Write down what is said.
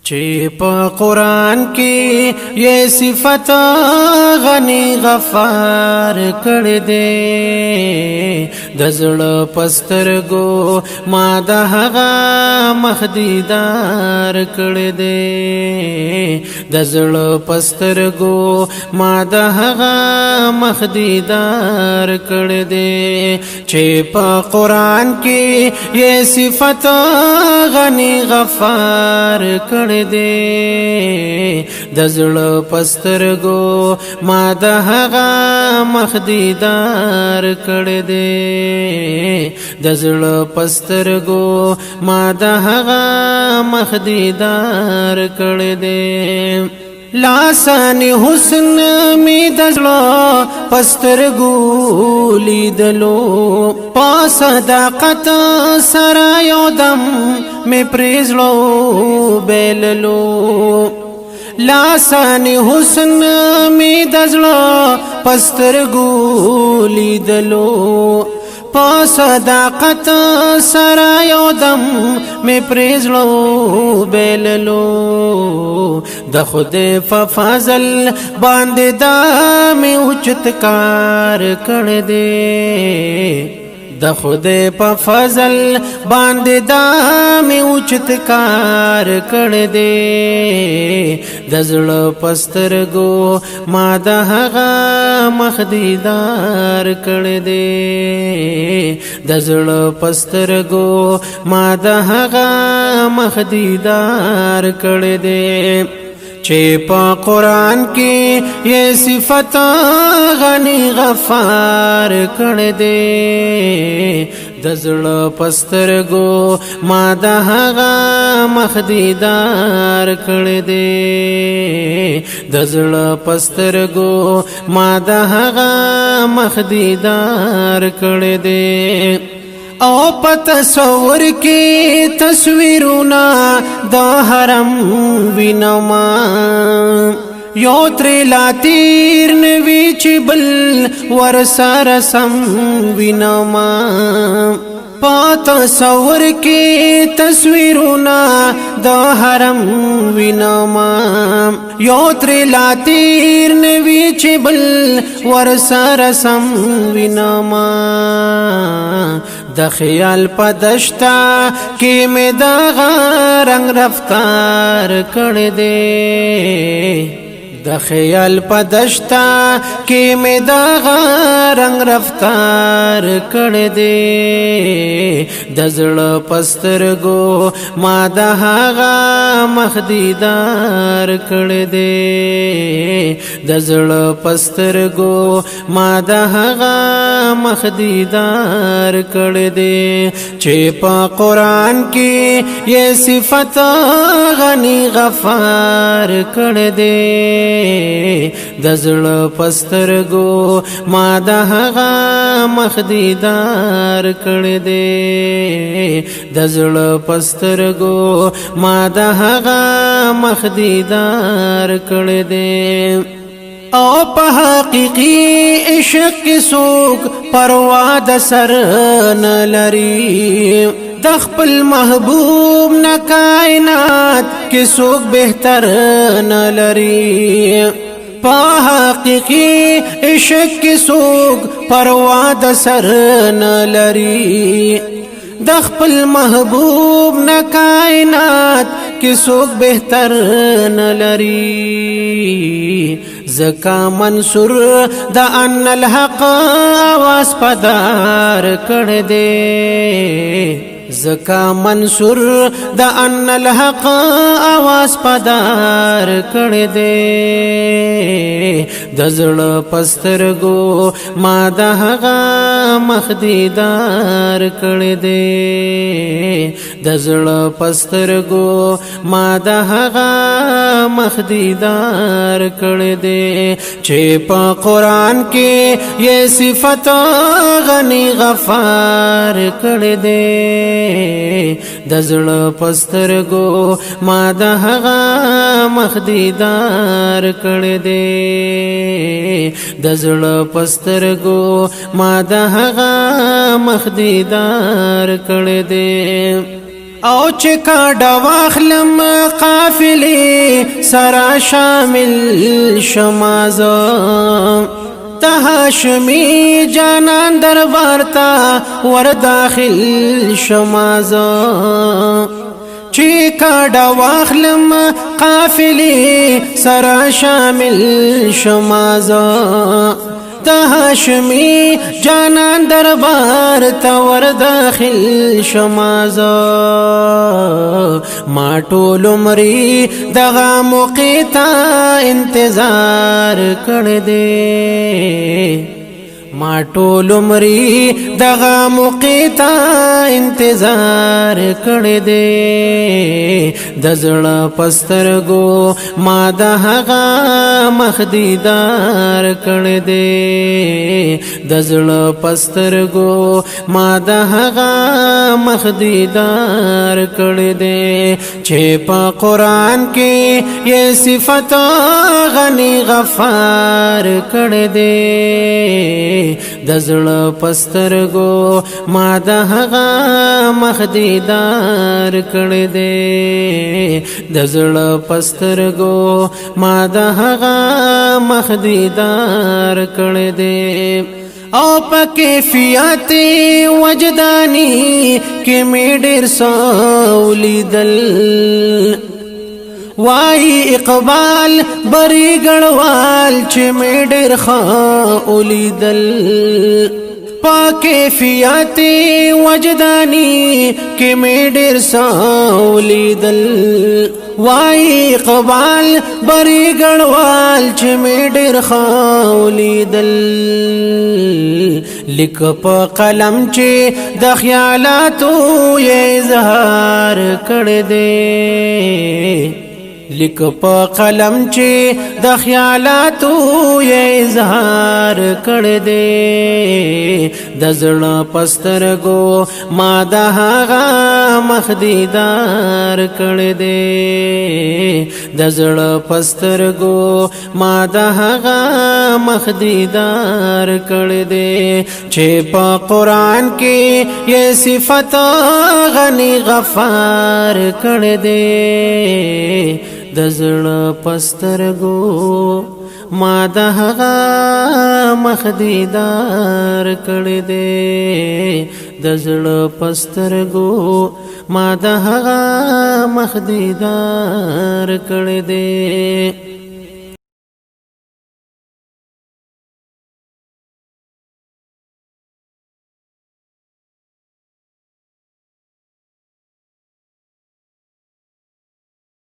چې په قرآن کې یہ صفت غنی غفار کړ دې د زړه پسترګو ما د هغه مخدیدار کړ دې د زړه پسترګو ما د هغه مخدیدار کړ دې چې په قرآن کې یہ صفت غنی غفار کړ د زړه پسترګو ما د هغه مخدیدار کړ دې د زړه پسترګو ما د هغه مخدیدار کړ دې لاسان حسن می دزړه پسترګو لیدلو په صداقت سره یو دم می پریزلو بیللو لاسان حسن می دزړه پسترګو لیدلو په صداقت سره یو دم می پریزلو بیللو د خدای په فضل باندې دا می اوچت کار کړ دې د خدای په فضل باندې دا می اوچت کار کړ دې د زړه پسترګو ما د هغه مخدیدار کړ دې د زړه پسترګو ما د هغه مخدیدار کړ دې چې په قرآن کې یہ صفت غنی غفار کړ دې د زړه پسترګو ما د هغه مخدیدار کړ دې د زړه پسترګو ما د هغه مخدیدار کړ دې او په تصور کې تصویرونه د حرم وینما یو تر لا تیر نوی چې بل ور سره سم وینما په تصور کې تصویرونه د حرم وینما یو تر لا تیر نوی چې بل ور سره سم وینما د خیال په دشتا کې مې د رنگ رفتار کړ دې د خیال په دشتا کې مې د رنگ رفتار کړ دې د زړه پسترګو ما د هغه مخدیدار کړ دې د زړه پسترګو ما د هغه مخدیدار کړ دې چې په قرآن کې یہ صفت غنی غفار کړ دې د زړه پسترګو ما د هغه مخدیدار کړ دې د زړه پسترګو ما د هغه مخدیدار کړ دې او په حقیقي عشق کې څوک پروا د سر نه لري د خپل محبوب نه کائنات کې څوک بهتر نه لري په حقیقي عشق کې څوک پروا د سر نه لري د خپل محبوب نه کائنات کې څوک بهتر نه لري زکا منصور د ان الحق आवाज پدار کړ دې زکا منصور د ان الحق आवाज پدار کړ دې د زړه پسترګو ما د هغه مخدیدار کړ دې د زړه پسترګو ما د هغه مخدیدار کړ دې چې په قرآن کې یہ صفت غنی غفار کړ دې د زړه پسترګو ما د هغه مخدیدار کړ دې د زړه پسترګو ما د هغه مخدیدار کړ دې او چې کاډه واخلم قافلې سره شامل شمازه ته هاشمي جانان دربار ته ور داخل شمازه چې کاډه واخلم قافلې سره شامل شمازه ته هاشمي جانان دربار ته ور داخل شمازه ما ټول عمرې دغه موقع ته انتظار کړی دی ما ټول عمرې دغه موقع ته انتظار کړی دی د زړه پسترګو ما د هغه مخ دیدار کړی دی د زړه پسترګو ما د هغه مخ دیدار کړی دی چې په قرآن کې یې صفت غني غفار کړی دی د زړه پسترګو ما د هغه مخ دیدار کړی دی د زړه پسترګو ما د هغه مخ دیدار کړی دی او په کیفیت وجدانی کې مې ډېر څه ولیدل وای اقبال بری ګړوال چې مې ډېر ښه ولیدل په کیفیت وجدانی کې مې ډېر څه ولیدل وای اقبال بری ګړوال چې مې ډېر ښه ولیدل لیک په قلم چې د خیالاتو یې اظهار کړی دی لیک په قلم چې د خیالاتو یې اظهار کړی دی د زړه پسترګو ما د هغه مخ دیدار کړی دی د زړه پسترګو ما د هغه مخ دیدار کړی دی چې په قرآن کې یې صفت غني غفار کړی دی د زړه پسترګو ما د هغه مخ دیدار کړی دی د زړه پسترګو ما د هغه مخ دیدار کړی دی